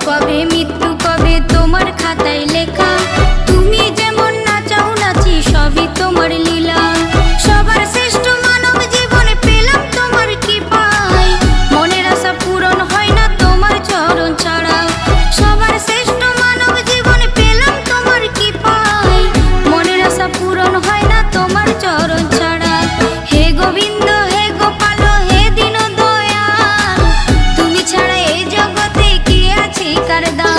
কবে মৃত্যু কবে তোমার খাতায় লেখা। তুমি যেমন নাচাও নাচি সবই তোমার লীলা। সবার শ্রেষ্ঠ মানব জীবনে পেলাম তোমার কৃপায়। মনের আশা পূরণ হয় না তোমার চরণ ছাড়া। সবার শ্রেষ্ঠ মানব জীবনে পেলাম তোমার কৃপায়। মনের আশা পূরণ হয় না তোমার চরণ ছাড়া। হে গোবিন্দ হে গোপাল হে দীন দয়াল, তুমি ছাড়া এই জগতে কে আছে কার দাম।